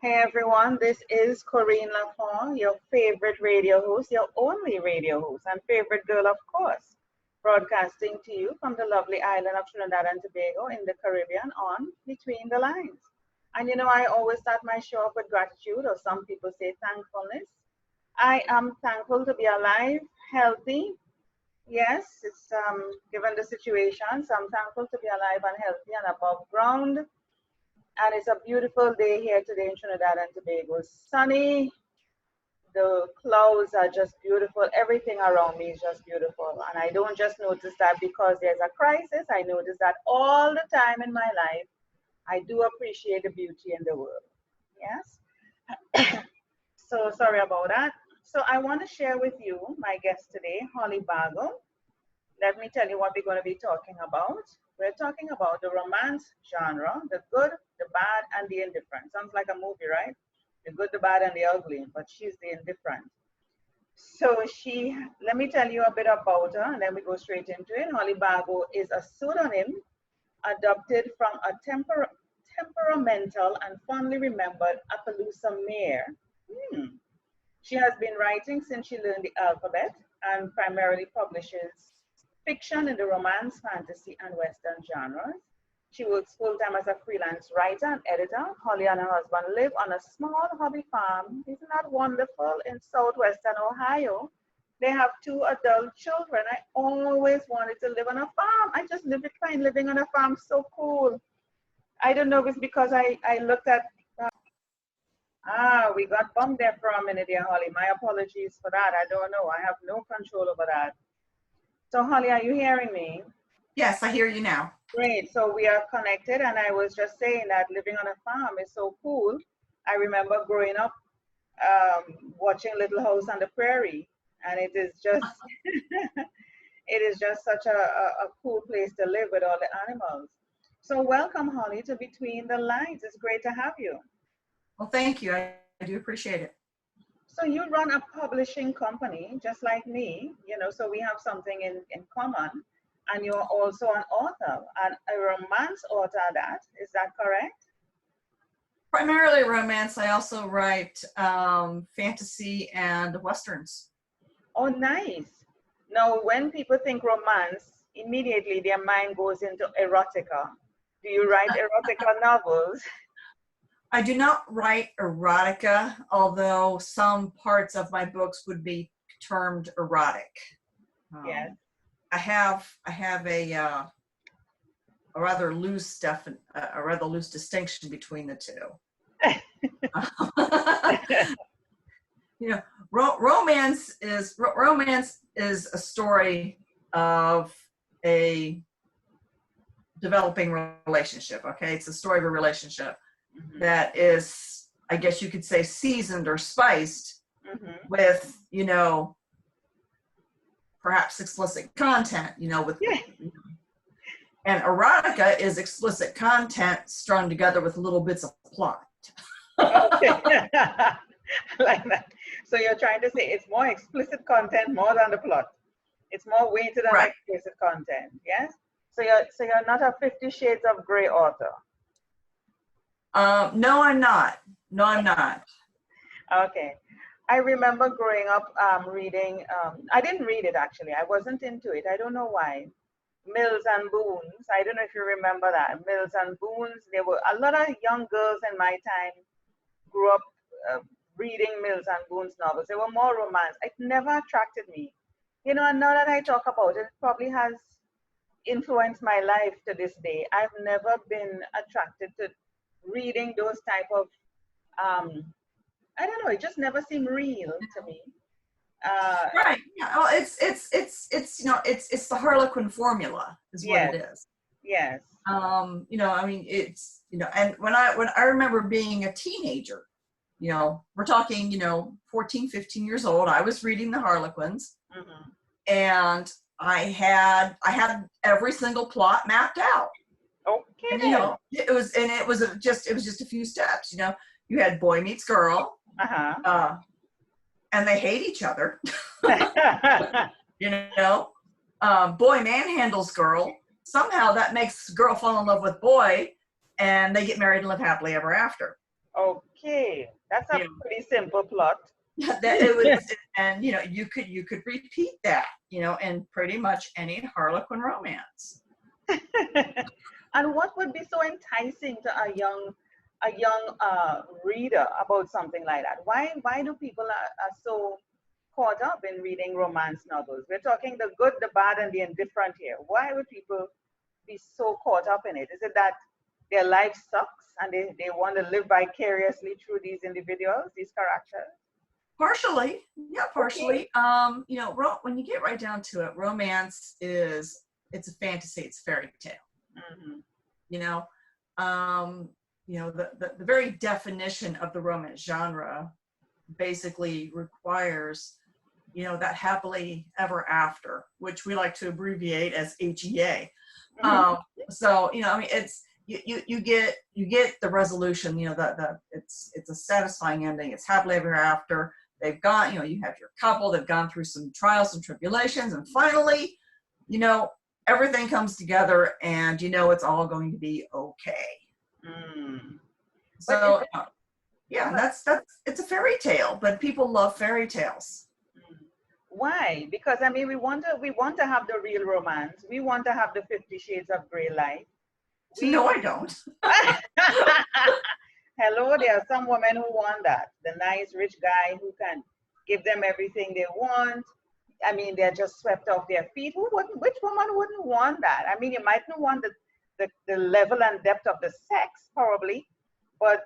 Hey everyone, this is Corinne Lafont, your favorite radio host, your only radio host, and favorite girl, of course, broadcasting to you from the lovely island of Trinidad and Tobago in the Caribbean on Between the Lines. And you know, I always start my show off with gratitude, or some people say thankfulness. I am thankful to be alive, healthy. Yes, it's given the situation, so I'm thankful to be alive and healthy and above ground. And it's a beautiful day here today in Trinidad and Tobago. Sunny, the clouds are just beautiful. Everything around me is just beautiful. And I don't just notice that because there's a crisis. I notice that all the time in my life. I do appreciate the beauty in the world. Yes? So sorry about that. So I want to share with you my guest today, Holly Bargo. Let me tell you what we're going to be talking about. We're talking about the romance genre, the good, the bad, and the indifferent. Sounds like a movie, right? The good, the bad, and the ugly, but she's the indifferent. So let me tell you a bit about her, and then we go straight into it. Holly Bargo is a pseudonym adopted from a temperamental and fondly remembered Appaloosa mare. She has been writing since she learned the alphabet and primarily publishes fiction in the romance, fantasy, and Western genres. She works full-time as a freelance writer and editor. Holly and her husband live on a small hobby farm. Isn't that wonderful? In southwestern Ohio. They have 2 adult children. I always wanted to live on a farm. I just find living on a farm so cool. I don't know if it's because I looked at, we got bumped there for a minute there, Holly. My apologies for that. I don't know. I have no control over that. So Holly, are you hearing me? Yes, I hear you now. Great. So we are connected, and I was just saying that living on a farm is so cool. I remember growing up watching Little House on the Prairie, and it is just it is just such a cool place to live with all the animals. So welcome, Holly, to Between the Lines. It's great to have you. Well, thank you. I do appreciate it. So you run a publishing company, just like me, so we have something in common. And you're also an author, and a romance author, is that correct? Primarily romance. I also write fantasy and westerns. Oh, nice. Now, when people think romance, immediately their mind goes into erotica. Do you write erotica novels? I do not write erotica, although some parts of my books would be termed erotic. Yes. I have a rather loose distinction between the two. Romance is a story of a developing relationship. Okay, it's a story of a relationship that is, I guess you could say, seasoned or spiced with, perhaps explicit content, and erotica is explicit content strung together with little bits of plot. Okay. Like that. So you're trying to say it's more explicit content more than the plot. It's more weighted on explicit content, yes? So you're not a 50 Shades of Grey author. No, I'm not. Okay. I remember growing up reading, I didn't read it actually. I wasn't into it. I don't know why. Mills and Boons. I don't know if you remember that. Mills and Boons. There were a lot of young girls in my time grew up reading Mills and Boons novels. They were more romance. It never attracted me. And now that I talk about it, it probably has influenced my life to this day. I've never been attracted to reading those type of I don't know, it just never seemed real to me. Right. Yeah. Well, it's the Harlequin formula is what it is. Yes. And when I remember being a teenager, we're talking, 14, 15 years old, I was reading the Harlequins, and I had every single plot mapped out. Okay. And, it was just a few steps. You had boy meets girl, and they hate each other. Boy manhandles girl. Somehow that makes girl fall in love with boy, and they get married and live happily ever after. Okay, that's a pretty simple plot. That it was, and you could repeat that, in pretty much any Harlequin romance. And what would be so enticing to a young reader about something like that? Why do people are so caught up in reading romance novels? We're talking the good, the bad, and the indifferent here. Why would people be so caught up in it? Is it that their life sucks and they want to live vicariously through these individuals, these characters? Partially, yeah, partially. Okay. When you get right down to it, romance it's a fantasy, it's fairy tale. Mm-hmm. The very definition of the romance genre basically requires, that happily ever after, which we like to abbreviate as HEA. Mm-hmm. It's you get the resolution, it's a satisfying ending, it's happily ever after. They've got, you have your couple, they've gone through some trials and tribulations, and finally, everything comes together, and it's all going to be okay. Mm. So it's a fairy tale, but people love fairy tales. Why? Because we want to have the real romance. We want to have the 50 Shades of Grey life. No, I don't. Hello, there are some women who want that. The nice rich guy who can give them everything they want. They're just swept off their feet. Which woman wouldn't want that? You might not want the level and depth of the sex, probably, but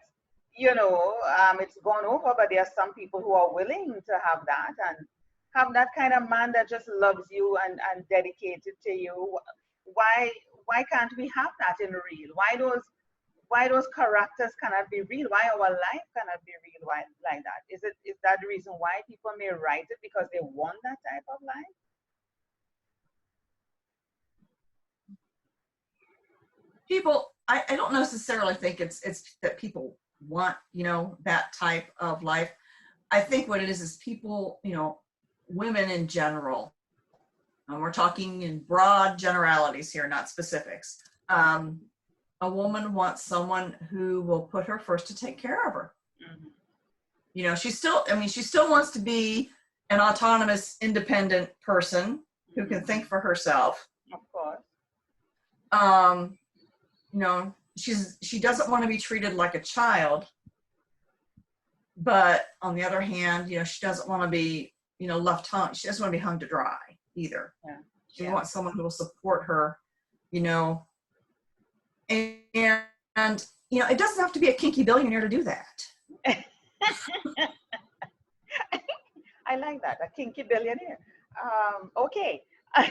it's gone over. But there are some people who are willing to have that and have that kind of man that just loves you and dedicated to you. Why can't we have that in real? Why those characters cannot be real? Why our life cannot be real like that? Is that the reason why people may write it, because they want that type of life? People, I don't necessarily think it's that people want, that type of life. I think what it is people, women in general, and we're talking in broad generalities here, not specifics. A woman wants someone who will put her first to take care of her. Mm-hmm. She still wants to be an autonomous, independent person who can think for herself. Of course. She doesn't want to be treated like a child, but on the other hand, she doesn't want to be, left hung. She doesn't want to be hung to dry either. Yeah. She wants someone who will support her, and it doesn't have to be a kinky billionaire to do that. I like that, a kinky billionaire. Okay. A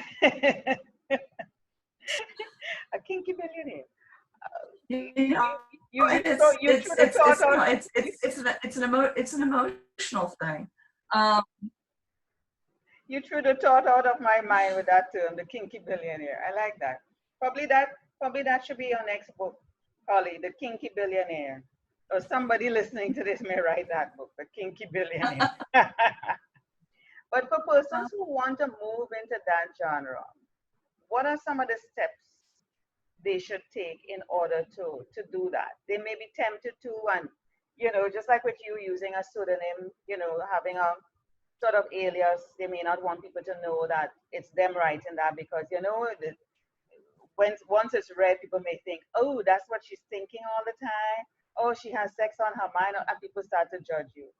kinky billionaire. It's an emotional thing. You threw the thought out of my mind with that term, the kinky billionaire. I like that. Probably that should be your next book, Holly, The Kinky Billionaire. Or somebody listening to this may write that book, The Kinky Billionaire. But for persons who want to move into that genre, what are some of the steps they should take in order to do that? They may be tempted to, and just like with you using a pseudonym, having a sort of alias, they may not want people to know that it's them writing that, because once it's read, people may think, oh, that's what she's thinking all the time. Oh, she has sex on her mind, and people start to judge you.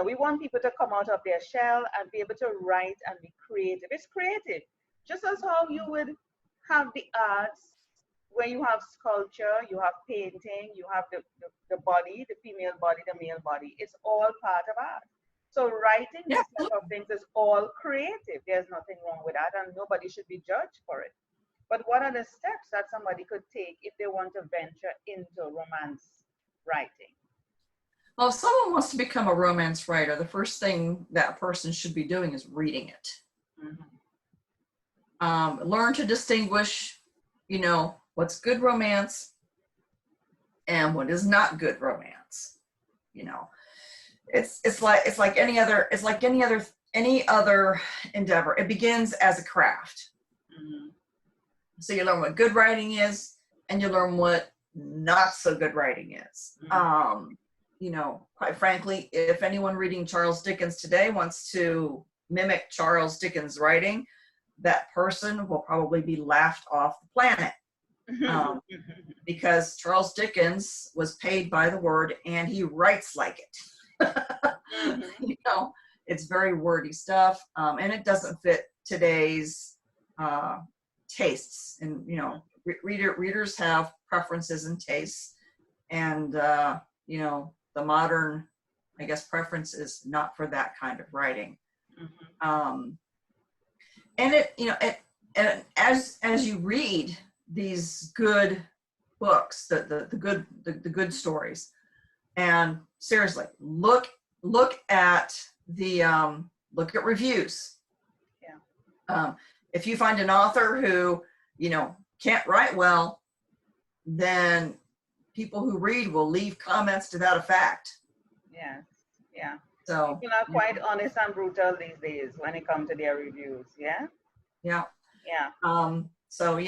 We want people to come out of their shell and be able to write and be creative. It's creative. Just as how you would have the arts, where you have sculpture, you have painting, you have the body, the female body, the male body. It's all part of art. So writing these type of things is all creative. There's nothing wrong with that, and nobody should be judged for it. But what are the steps that somebody could take if they want to venture into romance writing? Well, if someone wants to become a romance writer, the first thing that person should be doing is reading it. Mm-hmm. Learn to distinguish, what's good romance and what is not good romance. It's like any other endeavor. It begins as a craft. Mm-hmm. So you learn what good writing is, and you learn what not so good writing is. You know, quite frankly, if anyone reading Charles Dickens today wants to mimic Charles Dickens' writing, that person will probably be laughed off the planet. Because Charles Dickens was paid by the word and he writes like it. You know, it's very wordy stuff, and it doesn't fit today's tastes. And, you know, readers have preferences and tastes, and, you know, the modern, I guess, preference is not for that kind of writing. And it, you know, and as you read these good books, the good stories, and seriously, look at the look at reviews. If you find an author who, you know, can't write well, then people who read will leave comments to that effect. Yeah. So people are quite honest and brutal these days when it comes to their reviews. Yeah. So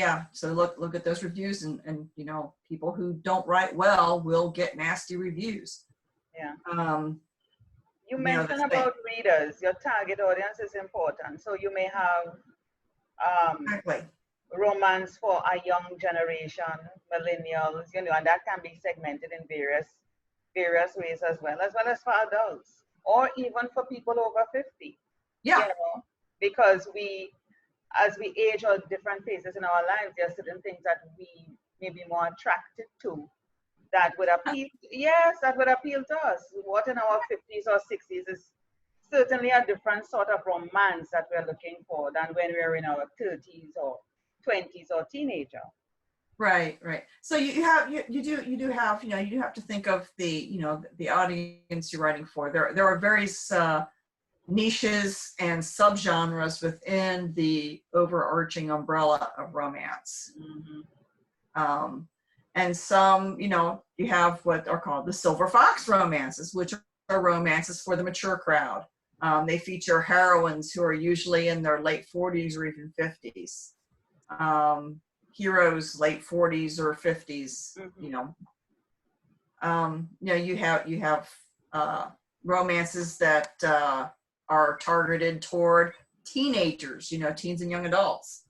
look at those reviews, and you know, people who don't write well will get nasty reviews. You mentioned about readers. Your target audience is important. So you may have Exactly. romance for a young generation, millennials, you know, and that can be segmented in various ways as well as for adults, or even for people over 50. Yeah. You know, because as we age or different phases in our lives, there are certain things that we may be more attracted to that would appeal. Yes, that would appeal to us. What in our 50s or 60s is certainly a different sort of romance that we're looking for than when we're in our 30s or 20s or teenager. Right. So you do have, you know, you do have to think of the, you know, the audience you're writing for. There are various niches and subgenres within the overarching umbrella of romance. And some, you know, you have what are called the silver fox romances, which are romances for the mature crowd. They feature heroines who are usually in their late 40s or even 50s. Heroes late 40s or 50s. You know, you have romances that are targeted toward teenagers, you know, teens and young adults.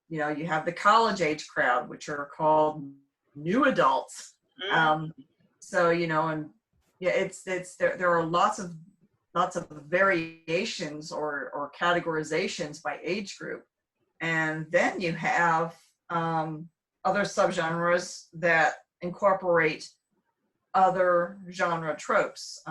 You know, you have the college age crowd, which are called new adults. So, you know, and yeah, there are lots of variations or categorizations by age group. And then you have other subgenres that incorporate other genre tropes.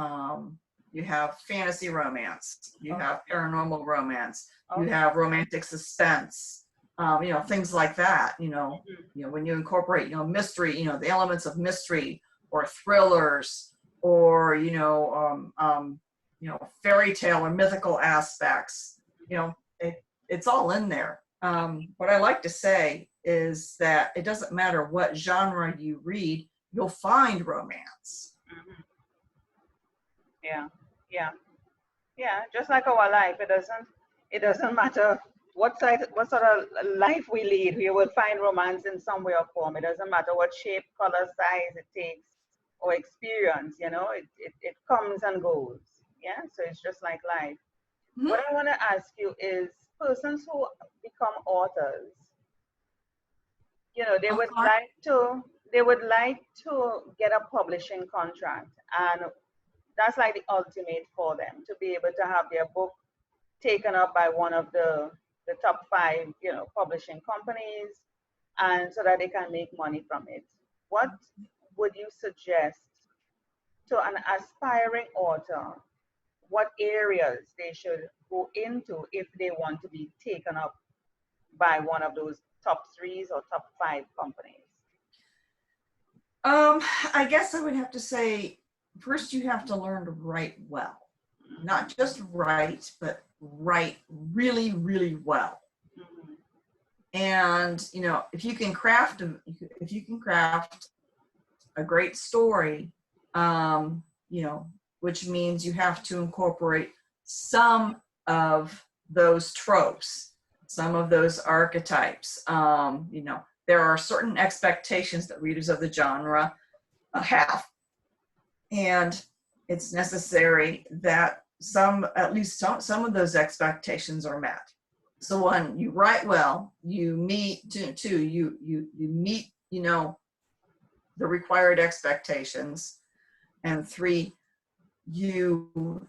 You have fantasy romance, you have paranormal romance, you have romantic suspense, you know, things like that. You know, when you incorporate, you know, mystery, you know, the elements of mystery or thrillers, or you know, fairy tale or mythical aspects. You know, it's all in there. What I like to say is that it doesn't matter what genre you read, you'll find romance. Yeah. Just like our life, it doesn't matter what sort of life we lead, we will find romance in some way or form. It doesn't matter what shape, color, size it takes or experience. You know, it comes and goes. Yeah. So it's just like life. What I want to ask you is, persons who become authors, you know, they would like to get a publishing contract, and that's like the ultimate for them, to be able to have their book taken up by one of the top 5, you know, publishing companies, and so that they can make money from it. What would you suggest to an aspiring author? What areas they should go into if they want to be taken up by one of those top 3s or top 5 companies? I guess I would have to say, first you have to learn to write well. Not just write, but write really, really well. And you know, if you can craft a great story, you know, which means you have to incorporate some of those tropes, some of those archetypes. You know, there are certain expectations that readers of the genre have. And it's necessary that at least some of those expectations are met. So one, you write well, you meet, two, you meet, the required expectations, and three, you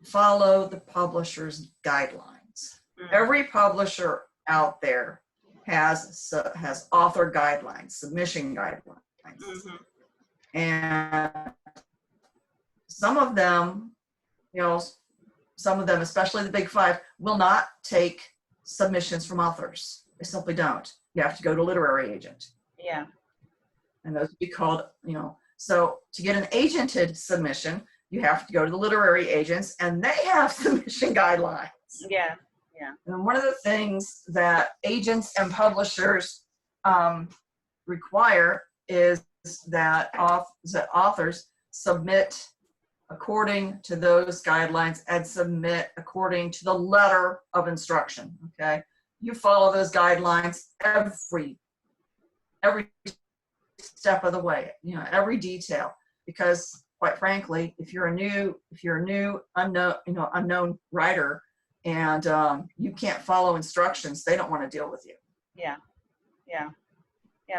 follow the publisher's guidelines. Every publisher out there has author guidelines, submission guidelines. And some of them, especially the big five, will not take submissions from authors. They simply don't. You have to go to a literary agent. Yeah. And those would be called, so to get an agented submission, you have to go to the literary agents, and they have submission guidelines. Yeah, yeah. And one of the things that agents and publishers require is that authors submit according to those guidelines and submit according to the letter of instruction. Okay, you follow those guidelines every step of the way, every detail, because quite frankly, if you're a new unknown writer and you can't follow instructions, they don't want to deal with you. Yeah,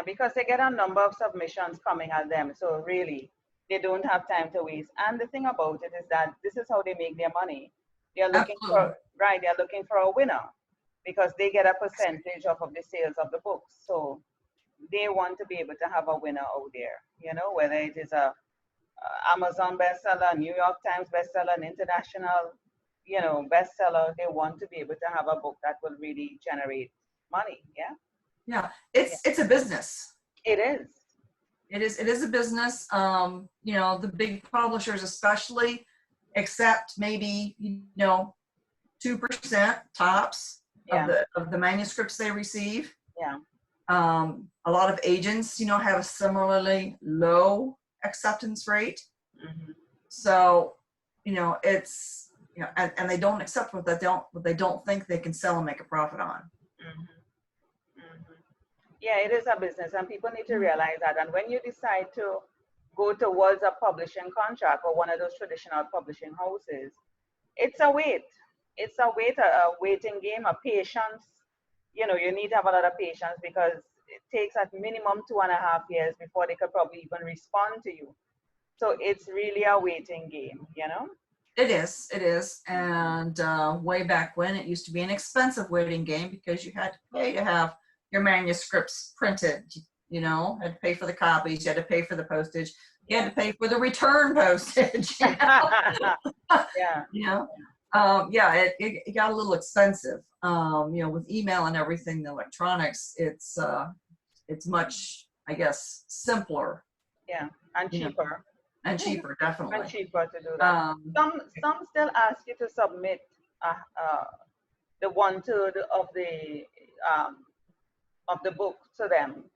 because they get a number of submissions coming at them, so really they don't have time to waste. And the thing about it is that this is how they make their money. They're looking they're looking for a winner, because they get a percentage of the sales of the books. So they want to be able to have a winner out there, whether it is a Amazon bestseller, New York Times bestseller, an international, bestseller. They want to be able to have a book that will really generate money. Yeah, it's a business. It is. It is a business. The big publishers especially accept maybe 2% tops of the manuscripts they receive. Yeah. A lot of agents, have a similarly low acceptance rate. So, it's and they don't accept what they don't think they can sell and make a profit on. Yeah, it is a business, and people need to realize that. And when you decide to go towards a publishing contract or one of those traditional publishing houses, it's a wait. It's a waiting game, a patience. You need to have a lot of patience, because it takes at minimum 2.5 years before they could probably even respond to you. So it's really a waiting game, It is. And way back when, it used to be an expensive waiting game, because you had to pay to have your manuscripts printed, had to pay for the copies, you had to pay for the postage, you had to pay for the return postage. It got a little expensive. With email and everything, the electronics, it's much, I guess, simpler. Yeah, and cheaper. And cheaper, definitely. And cheaper to do that. Some still ask you to submit the 1/3 of the book to them,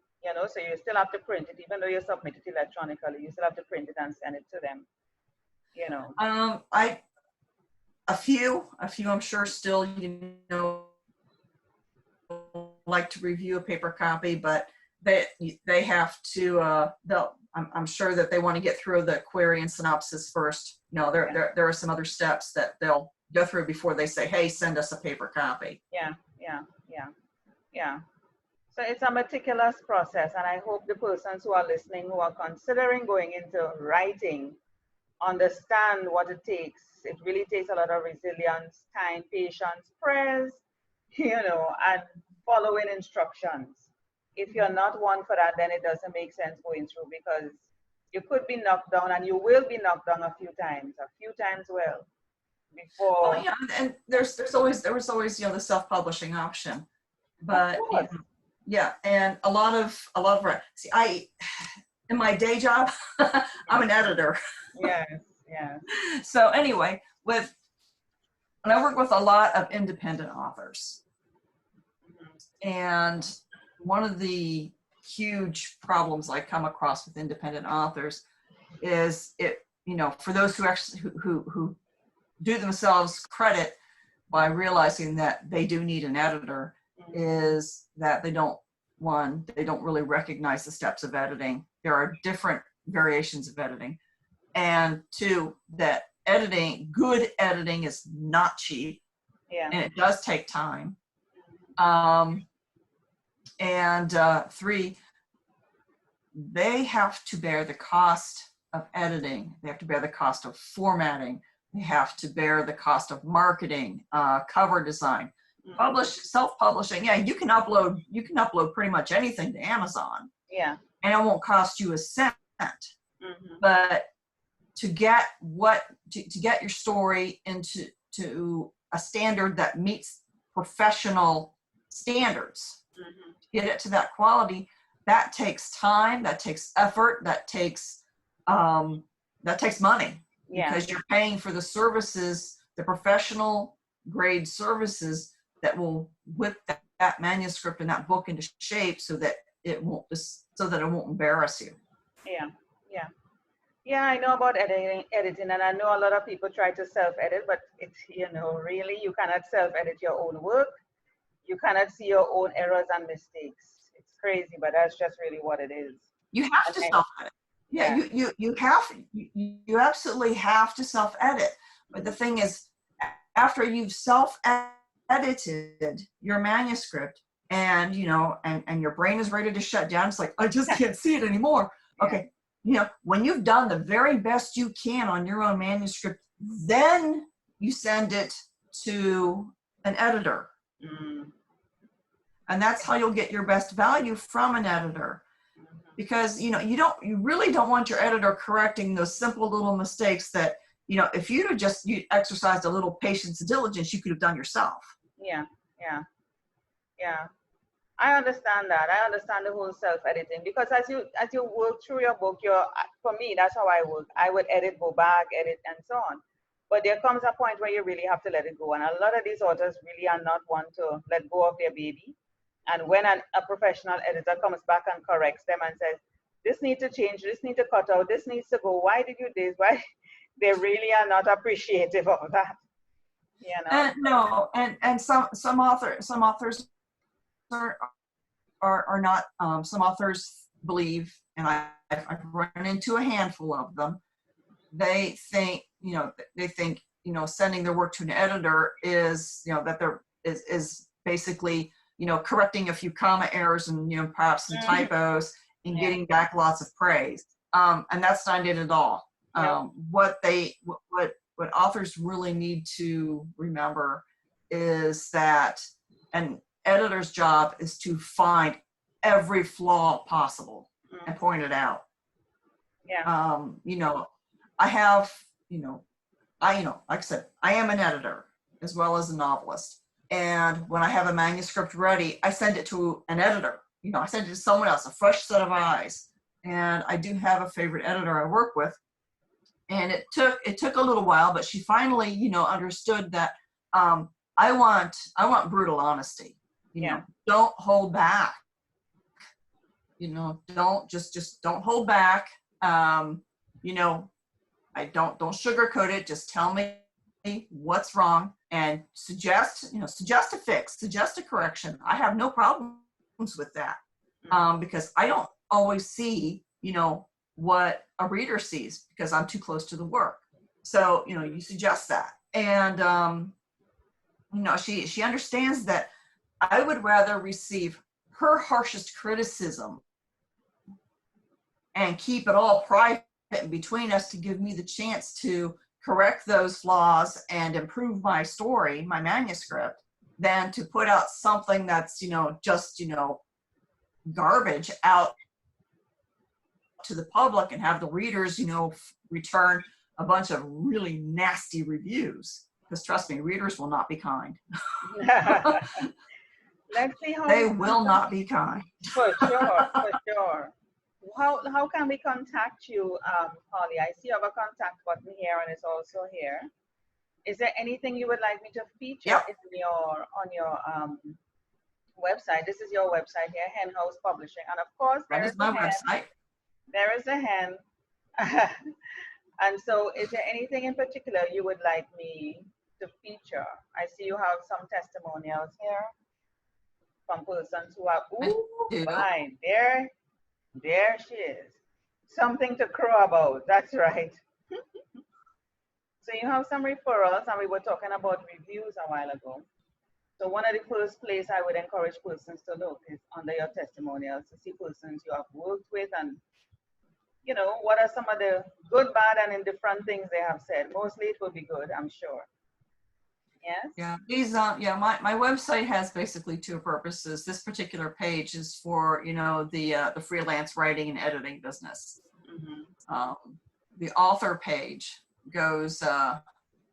so you still have to print it, even though you submit it electronically, you still have to print it and send it to them, A few, I'm sure still, like to review a paper copy, but they have to, I'm sure that they want to get through the query and synopsis first. There are some other steps that they'll go through before they say, hey, send us a paper copy. Yeah. So it's a meticulous process, and I hope the persons who are listening, who are considering going into writing, understand what it takes. It really takes a lot of resilience, time, patience, prayers, and following instructions. If you're not one for that, then it doesn't make sense going through, because you could be knocked down, and you will be knocked down a few times well before. Oh, yeah, and there was always the self-publishing option, but and a lot of see, in my day job, I'm an editor. Yes. So anyway, and I work with a lot of independent authors, and one of the huge problems I come across with independent authors is for those who actually who do themselves credit by realizing that they do need an editor, is that they don't one, they don't really recognize the steps of editing. There are different variations of editing. And two, that good editing is not cheap. Yeah. And it does take time. Three, they have to bear the cost of editing. They have to bear the cost of formatting. They have to bear the cost of marketing, cover design, self-publishing. Yeah, you can upload pretty much anything to Amazon. Yeah. And it won't cost you a cent. But to get your story to a standard that meets professional standards, to get it to that quality, that takes time, that takes effort, that takes money, because you're paying for the services, the professional grade services that will whip that manuscript and that book into shape so that it won't embarrass you. Yeah, I know about editing, and I know a lot of people try to self-edit, but it's, really, you cannot self-edit your own work. You cannot see your own errors and mistakes. It's crazy, but that's just really what it is. You have to self-edit. Yeah, you absolutely have to self-edit. But the thing is, after you've self-edited your manuscript, and and your brain is ready to shut down, it's like, I just can't see it anymore. Okay. When you've done the very best you can on your own manuscript, then you send it to an editor. And that's how you'll get your best value from an editor. Because, you really don't want your editor correcting those simple little mistakes that, if you exercised a little patience and diligence, you could have done yourself. Yeah. I understand that. I understand the whole self-editing, because as you work through your book, for me, that's how I work. I would edit, go back, edit, and so on. But there comes a point where you really have to let it go. And a lot of these authors really are not one to let go of their baby. And when a professional editor comes back and corrects them and says, this needs to change, this needs to cut out, this needs to go, why did you do this? Why? They really are not appreciative of that. No, and some authors are not. Some authors believe, and I've run into a handful of them. They think, sending their work to an editor is, that there is basically, correcting a few comma errors and, perhaps some typos and getting back lots of praise. And that's not it at all. What authors really need to remember is that an editor's job is to find every flaw possible and point it out. I have, like I said, I am an editor as well as a novelist. And when I have a manuscript ready, I send it to an editor. I send it to someone else, a fresh set of eyes. And I do have a favorite editor I work with. And it took a little while, but she finally, understood that I want brutal honesty. Don't hold back. Don't don't hold back. I don't sugarcoat it. Just tell me what's wrong and suggest a fix, suggest a correction. I have no problems with that, because I don't always see, what a reader sees, because I'm too close to the work. So, you suggest that. And, she understands that I would rather receive her harshest criticism and keep it all private between us to give me the chance to correct those flaws and improve my story, my manuscript, than to put out something that's, just, garbage out to the public and have the readers, return a bunch of really nasty reviews. Because trust me, readers will not be kind. Let's see how they will not be kind. For sure. How can we contact you, Holly? I see you have a contact button here, and it's also here. Is there anything you would like me to feature on your website? This is your website here, Hen House Publishing, and of course that is my website. There is a hen. And so, is there anything in particular you would like me to feature? I see you have some testimonials here. from persons who are, I ooh, do. fine, there she is. Something to crow about, that's right. So you have some referrals, and we were talking about reviews a while ago. So one of the first place I would encourage persons to look is under your testimonials to see persons you have worked with and, you know, what are some of the good, bad, and indifferent things they have said. Mostly it will be good, I'm sure. Yes? Yeah, these, my website has basically two purposes. This particular page is for, you know, the freelance writing and editing business. The author page goes,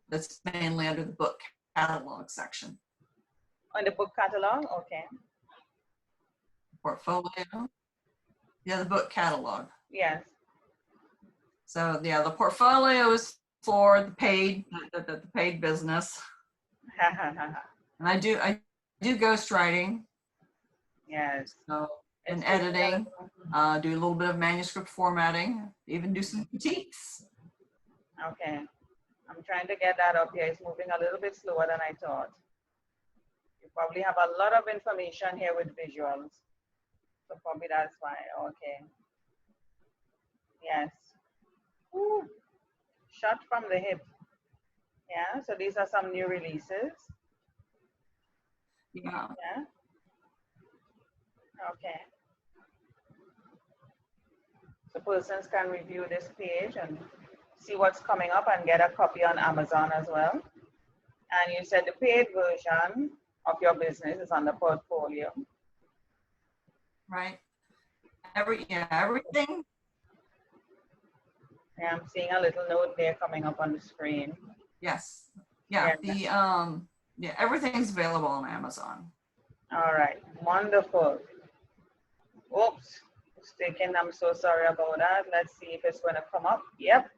that's mainly under the book catalog section. On the book catalog, okay. Portfolio, yeah, the book catalog. Yes. So yeah, the portfolio is for the paid business. And I do ghostwriting. Yes. So, and editing, do a little bit of manuscript formatting, even do some critiques. Okay. I'm trying to get that up here. It's moving a little bit slower than I thought. You probably have a lot of information here with visuals. So probably that's why. Okay. Yes. Ooh. Shot from the hip. Yeah. So these are some new releases. Yeah. Yeah. Okay. So persons can review this page and see what's coming up and get a copy on Amazon as well. And you said the paid version of your business is on the portfolio. Right. Everything. Yeah, I'm seeing a little note there coming up on the screen. Yes. Yeah. Yeah, everything's available on Amazon. All right. Wonderful. Oops. It's taken. I'm so sorry about that. Let's see if it's going to come up. Yep.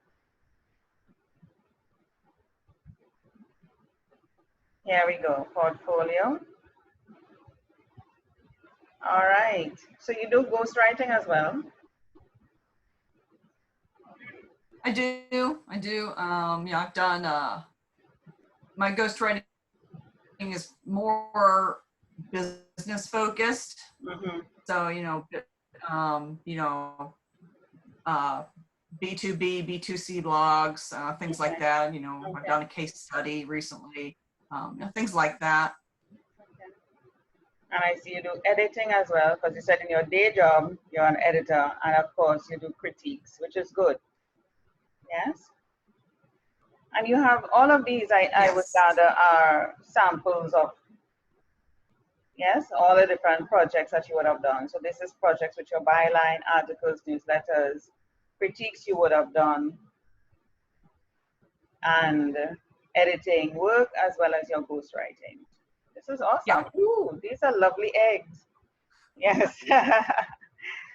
Here we go. Portfolio. All right. So you do ghostwriting as well? I do. Yeah, I've done, my ghostwriting is more business focused. So, B2B, B2C blogs, things like that. You know, I've done a case study recently, things like that. And I see you do editing as well, because you said in your day job, you're an editor. And of course, you do critiques, which is good. Yes? And you have all of these, I would gather, are samples of, yes, all the different projects that you would have done. So this is projects with your byline, articles, newsletters, critiques you would have done, and editing work, as well as your ghostwriting. This is awesome. Yeah. Ooh, these are lovely eggs. Yes.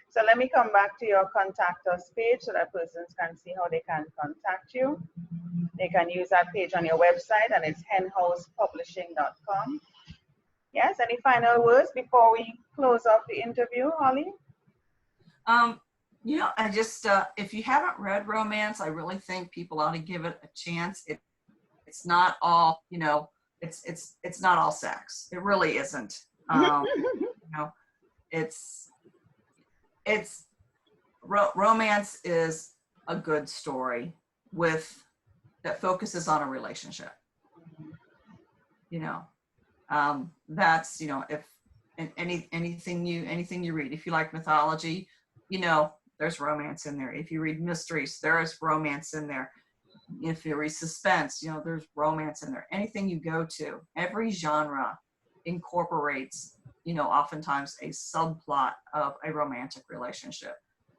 So let me come back to your contact us page so that persons can see how they can contact you. They can use that page on your website, and it's henhousepublishing.com. Yes, any final words before we close off the interview, Holly? You know, I just, if you haven't read romance, I really think people ought to give it a chance. It's not all, you know, it's not all sex. It really isn't. You know, romance is a good story that focuses on a relationship. You know, that's, you know, if anything you read, if you like mythology, you know, there's romance in there. If you read mysteries, there is romance in there. If you read suspense, you know, there's romance in there. Anything you go to, every genre incorporates, you know, oftentimes a subplot of a romantic relationship.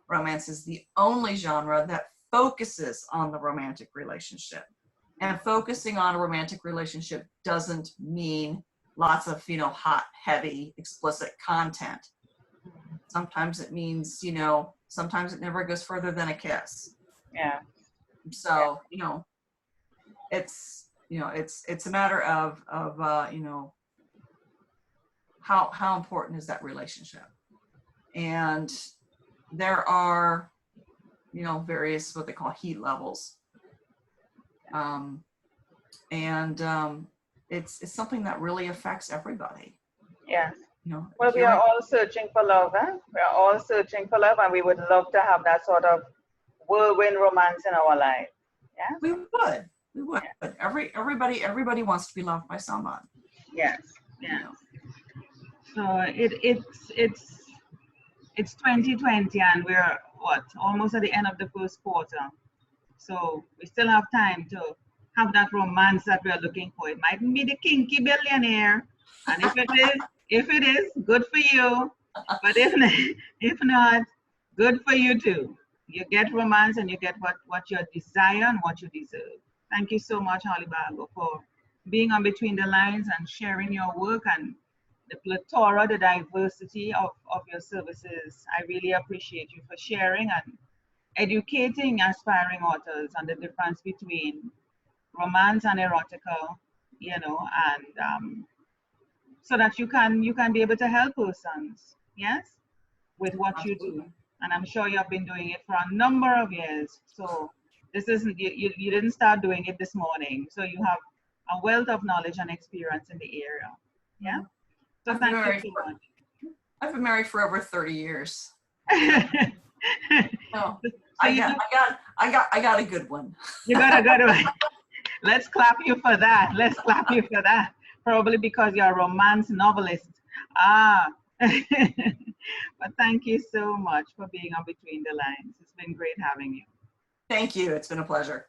Romance is the only genre that focuses on the romantic relationship. And focusing on a romantic relationship doesn't mean lots of, you know, hot, heavy, explicit content. Sometimes it means, you know, sometimes it never goes further than a kiss. Yeah. So, you know, it's a matter of you know, how important is that relationship? And there are, you know, various what they call heat levels. It's something that really affects everybody. Yes. you know, Well, we here are all searching for love, eh? We are all searching for love, and we would love to have that sort of whirlwind romance in our life. Yes? we would. We would. Yeah. But everybody wants to be loved by someone. Yes. You Yes. know. So it's 2020, and we're what, almost at the end of the first quarter. So we still have time to have that romance that we're looking for. It mightn't be the kinky billionaire, and if it is, good for you. But if not, good for you too. You get romance and you get what you desire and what you deserve. Thank you so much, Holly Bargo, for being on Between the Lines and sharing your work and the plethora, the diversity of your services. I really appreciate you for sharing and educating aspiring authors on the difference between romance and erotica, you know, and so that you can be able to help persons, yes, with what you do. And I'm sure you have been doing it for a number of years. So this isn't you didn't start doing it this morning. So you have a wealth of knowledge and experience in the area. Yeah. So thank you so much. I've been married for over 30 years. Oh, So I got a good one. You got a good one. Let's clap you for that. Let's clap you for that. Probably because you're a romance novelist. Ah. But thank you so much for being on Between the Lines. It's been great having you. Thank you. It's been a pleasure.